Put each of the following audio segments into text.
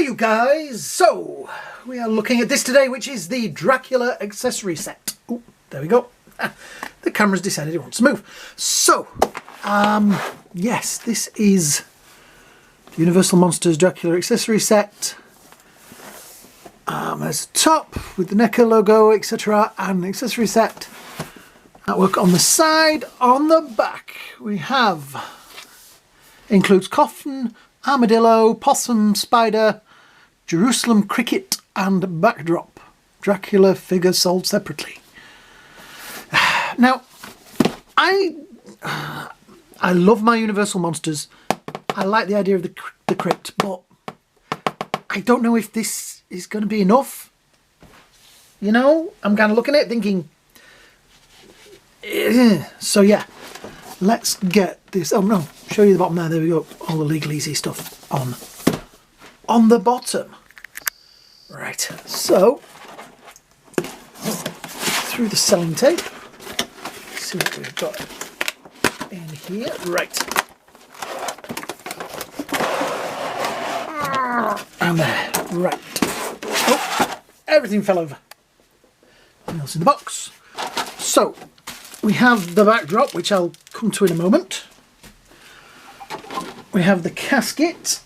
you guys! So, we are looking at this today, which is the Dracula accessory set. Oh, there we go. The camera's decided it wants to move. So, yes, this is Universal Monsters Dracula accessory set. There's a top with the neca logo, etc. and the accessory set. Artwork on the side. On the back, we have includes coffin, armadillo, possum, spider, Jerusalem cricket and backdrop. Dracula figure sold separately. Now, I love my Universal Monsters. I like the idea of the crypt, but I don't know if this is going to be enough. You know, I'm kind of looking at it thinking, so yeah, let's get this. Oh no, show you the bottom there. There we go. All the legal easy stuff on the bottom. Right, so through the selling tape, see what we've got in here. Right, and there. Right. Oh, everything fell over. Nothing else in the box. So we have the backdrop, which I'll come to in a moment. We have the casket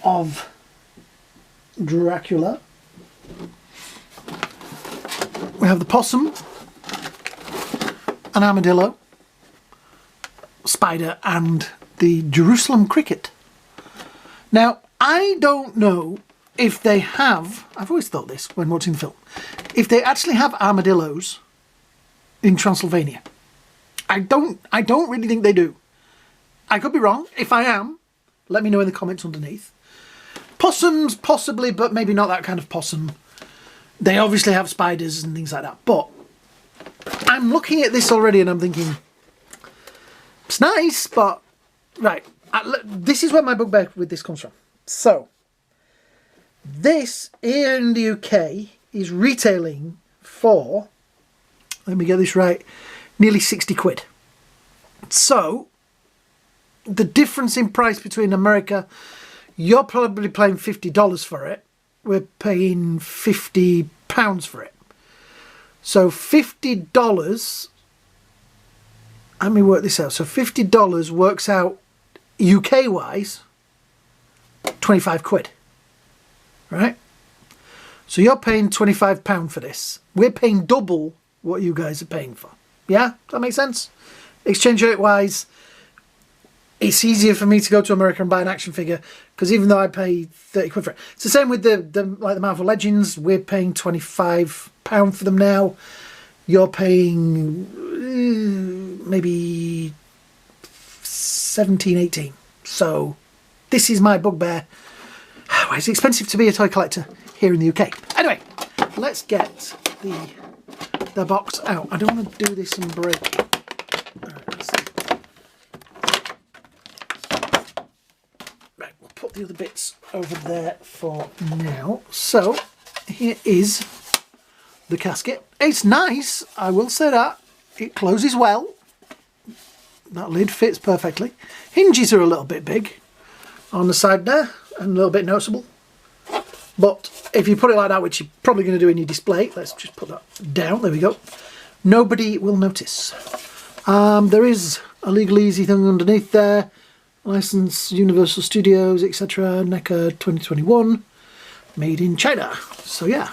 of Dracula. We have the possum, an armadillo, spider, and the Jerusalem cricket. Now, I don't know if they have, I've always thought this when watching the film, if they actually have armadillos in Transylvania. I don't really think they do. I could be wrong. If I am, let me know in the comments underneath. Possums, possibly, but maybe not that kind of possum. They obviously have spiders and things like that. But I'm looking at this already and I'm thinking, it's nice, but right. This is where my bugbear with this comes from. So, this here in the UK is retailing for, let me get this right, nearly 60 quid. So, the difference in price between America, you're probably paying $50 for it. We're paying £50 for it. So $50, let me work this out. So $50 works out UK wise 25 quid, right? So you're paying £25 for this. We're paying double what you guys are paying for. Yeah, does that make sense? Exchange rate wise, it's easier for me to go to America and buy an action figure, because even though I pay 30 quid for it, it's the same with the Marvel Legends. We're paying £25 for them now. You're paying maybe 17, 18. So this is my bugbear. Why is it expensive to be a toy collector here in the UK? Anyway, let's get the box out. I don't want to do this and break it. Right, we'll put the other bits over there for now. So here is the casket. It's nice, I will say that. It closes well. That lid fits perfectly. Hinges are a little bit big on the side there and a little bit noticeable. But if you put it like that, which you're probably going to do in your display, let's just put that down. There we go. Nobody will notice. There is a legal easy thing underneath there. License Universal Studios, etc. NECA 2021. Made in China. So yeah.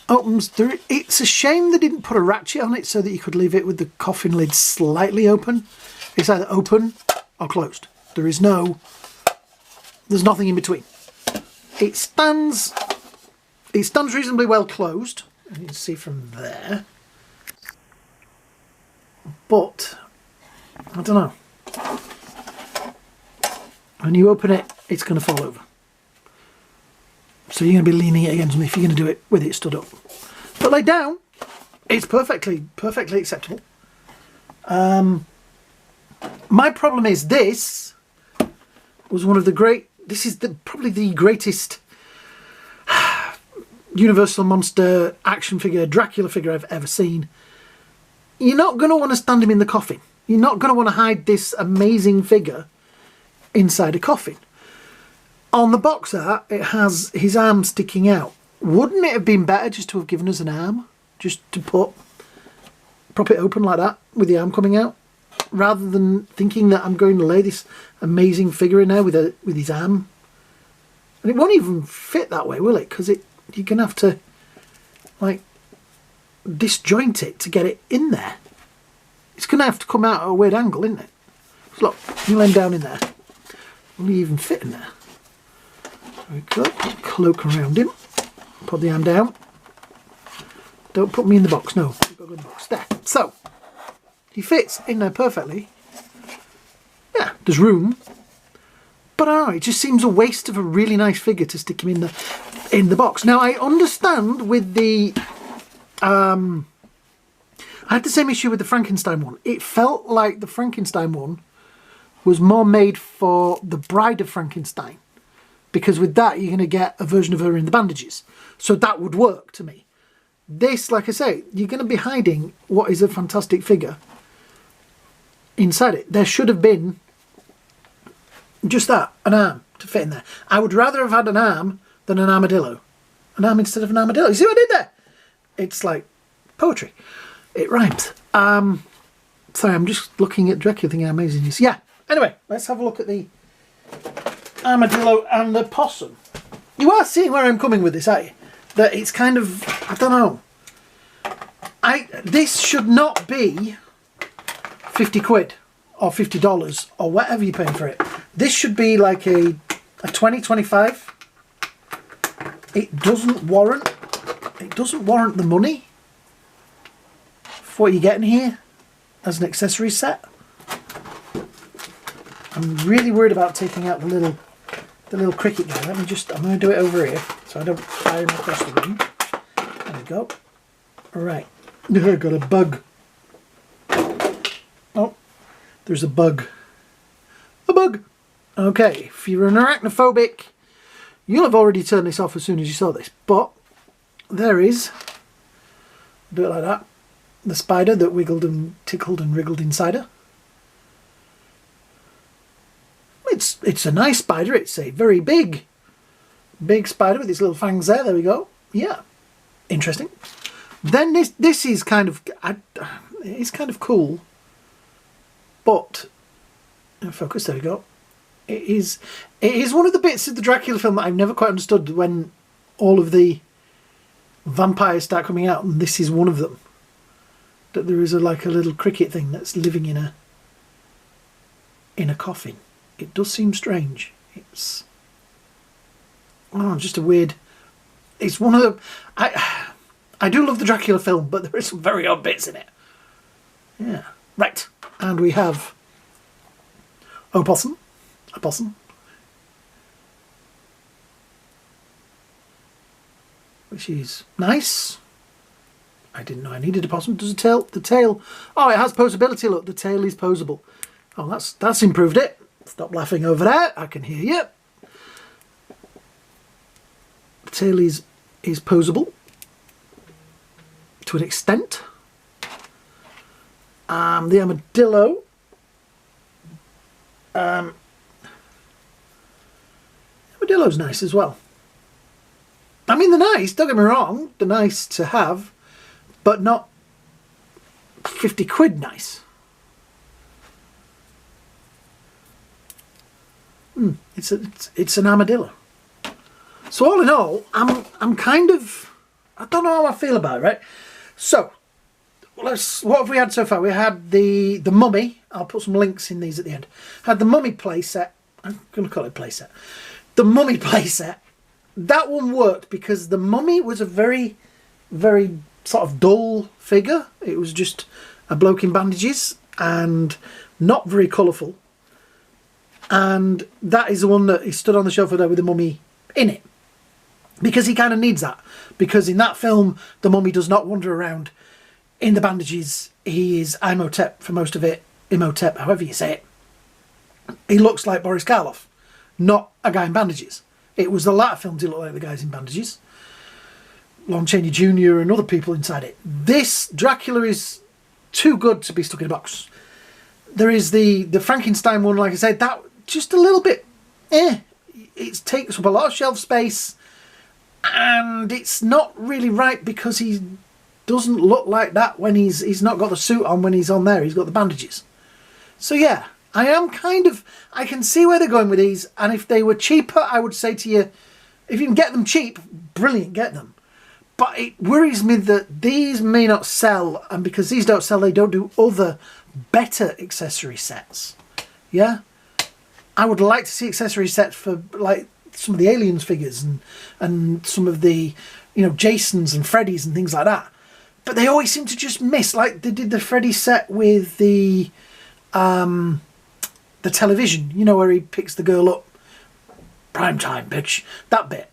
Opens through. It's a shame they didn't put a ratchet on it so that you could leave it with the coffin lid slightly open. It's either open or closed. There's nothing in between. It stands reasonably well closed, and you can see from there. But I don't know. When you open it, it's going to fall over. So you're going to be leaning it against me if you're going to do it with it stood up. But laid down, it's perfectly acceptable. My problem is this was one of the great, this is probably the greatest Universal Monster action figure, Dracula figure I've ever seen. You're not going to want to stand him in the coffin. You're not going to want to hide this amazing figure inside a coffin. On the box art, it has his arm sticking out. Wouldn't it have been better just to have given us an arm? Just to prop it open like that with the arm coming out? Rather than thinking that I'm going to lay this amazing figure in there with his arm. And it won't even fit that way, will it? Because you're going to have to, like, disjoint it to get it in there. It's going to have to come out at a weird angle, isn't it? So look, you lay him down in there. Will he even fit in there? Very good. Put the cloak around him. Put the arm down. Don't put me in the box, no. You've got to go in the box. There. So, he fits in there perfectly. Yeah, there's room. But it just seems a waste of a really nice figure to stick him in the box. Now, I understand with the... I had the same issue with the Frankenstein one. It felt like the Frankenstein one was more made for the Bride of Frankenstein. Because with that, you're going to get a version of her in the bandages. So that would work to me. This, like I say, you're going to be hiding what is a fantastic figure inside it. There should have been just that, an arm to fit in there. I would rather have had an arm than an armadillo. An arm instead of an armadillo. You see what I did there? It's like poetry. It rhymes. Sorry, I'm just looking at Dracula thinking how amazing it is. Yeah. Anyway, let's have a look at the armadillo and the possum. You are seeing where I'm coming with this, aren't you? That it's kind of, I don't know. This should not be 50 quid or $50 or whatever you're paying for it. This should be like a 20, 25. It doesn't warrant the money for what you're getting here as an accessory set. I'm really worried about taking out the little cricket guy. I'm going to do it over here so I don't fire him across the room. There we go. Right. I've got a bug. Oh, there's a bug. A bug. Okay, if you're an arachnophobic, you'll have already turned this off as soon as you saw this. But there is, do it like that, the spider that wiggled and tickled and wriggled inside her. It's a nice spider. It's a very big spider with its little fangs there. There we go. Yeah, interesting. Then this is kind of it's kind of cool, but focus. There we go. It is one of the bits of the Dracula film that I've never quite understood when all of the vampires start coming out, and this is one of them. That there is like a little cricket thing that's living in a coffin. It does seem strange. It's just a weird. It's one of the. I do love the Dracula film, but there are some very odd bits in it. Yeah. Right. And we have a possum. Which is nice. I didn't know I needed a possum. Does the tail? Oh, it has posability. Look, the tail is posable. Oh, that's improved it. Stop laughing over there. I can hear you. The tail is posable to an extent. The armadillo. Armadillo's nice as well. I mean, they're nice, don't get me wrong. They're nice to have, but not 50 quid nice. It's an armadillo. So all in all, I'm kind of, I don't know how I feel about it, right? So what have we had so far? We had the mummy. I'll put some links in these at the end. Had the mummy playset. I'm going to call it playset. The mummy playset. That one worked because the mummy was a very, very sort of dull figure. It was just a bloke in bandages and not very colourful. And that is the one that he stood on the shelf there with the mummy in it. Because he kind of needs that. Because in that film, the mummy does not wander around in the bandages. He is Imhotep for most of it. Imhotep, however you say it. He looks like Boris Karloff, not a guy in bandages. It was the latter films he looked like the guys in bandages. Lon Chaney Jr. and other people inside it. This Dracula is too good to be stuck in a box. There is the Frankenstein one, like I said, that just a little bit, it takes up a lot of shelf space, and it's not really right because he doesn't look like that when he's not got the suit on. When he's on there, he's got the bandages. So yeah, I can see where they're going with these, and if they were cheaper, I would say to you, if you can get them cheap, brilliant, get them. But it worries me that these may not sell, and because these don't sell, they don't do other better accessory sets. Yeah? I would like to see accessory sets for like some of the Aliens figures and some of the, you know, Jasons and Freddys and things like that. But they always seem to just miss. Like they did the Freddy set with the television, you know, where he picks the girl up. Prime time, bitch. That bit.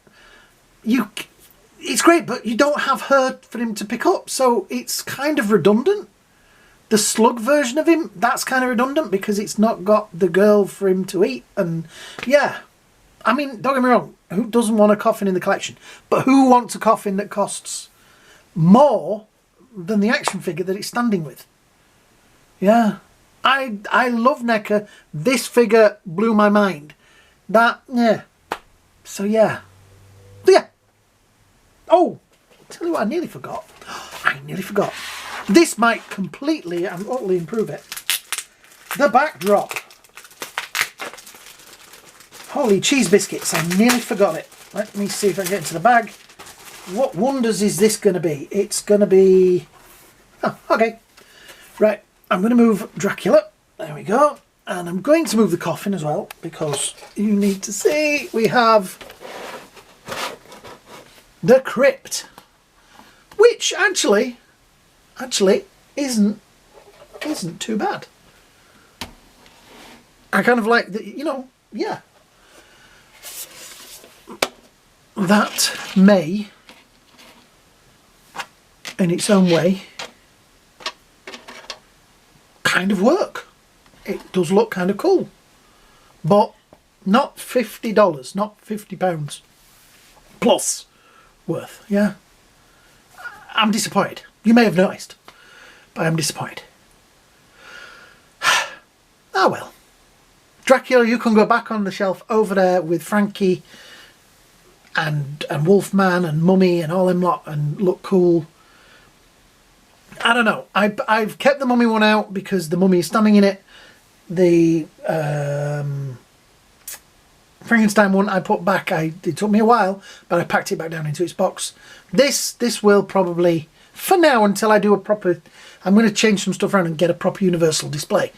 It's great, but you don't have her for him to pick up, so it's kind of redundant. The slug version of him, that's kind of redundant because it's not got the girl for him to eat. And yeah, I mean, don't get me wrong, who doesn't want a coffin in the collection? But who wants a coffin that costs more than the action figure that it's standing with? Yeah, I love NECA. This figure blew my mind. Yeah. So yeah. Oh, tell you what, I nearly forgot. This might completely and utterly improve it. The backdrop. Holy cheese biscuits, I nearly forgot it. Let me see if I can get into the bag. What wonders is this going to be? It's going to be... Oh, okay. Right, I'm going to move Dracula. There we go. And I'm going to move the coffin as well, because you need to see we have the crypt, which actually isn't too bad. I kind of like the, you know, yeah. That may, in its own way, kind of work. It does look kind of cool, but not $50, not £50 plus worth. Yeah, I'm disappointed. You may have noticed, but I'm disappointed. Oh well. Dracula, you can go back on the shelf over there with Frankie and Wolfman and Mummy and all them lot and look cool. I don't know. I've kept the Mummy one out because the Mummy is standing in it. The Frankenstein one I put back. It took me a while, but I packed it back down into its box. This will probably, for now, until I do a proper... I'm going to change some stuff around and get a proper universal display.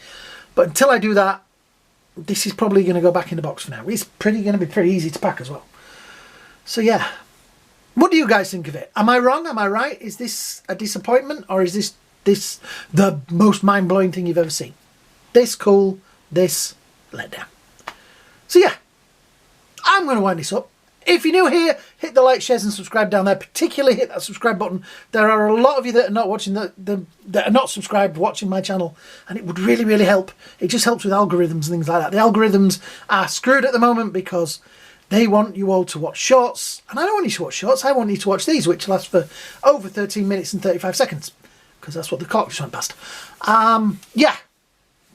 But until I do that, this is probably going to go back in the box for now. It's going to be pretty easy to pack as well. So yeah. What do you guys think of it? Am I wrong? Am I right? Is this a disappointment? Or is this the most mind-blowing thing you've ever seen? This cool, this let down. So yeah. I'm going to wind this up. If you're new here, hit the like, shares and subscribe down there. Particularly hit that subscribe button. There are a lot of you that are not watching that are not subscribed watching my channel, and it would really, really help. It just helps with algorithms and things like that. The algorithms are screwed at the moment because they want you all to watch shorts, and I don't want you to watch shorts. I want you to watch these, which last for over 13 minutes and 35 seconds, because that's what the clock just went past. Yeah.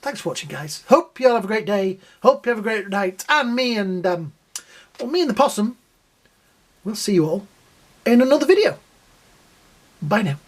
Thanks for watching, guys. Hope you all have a great day. Hope you have a great night. And me and the possum, we'll see you all in another video. Bye now.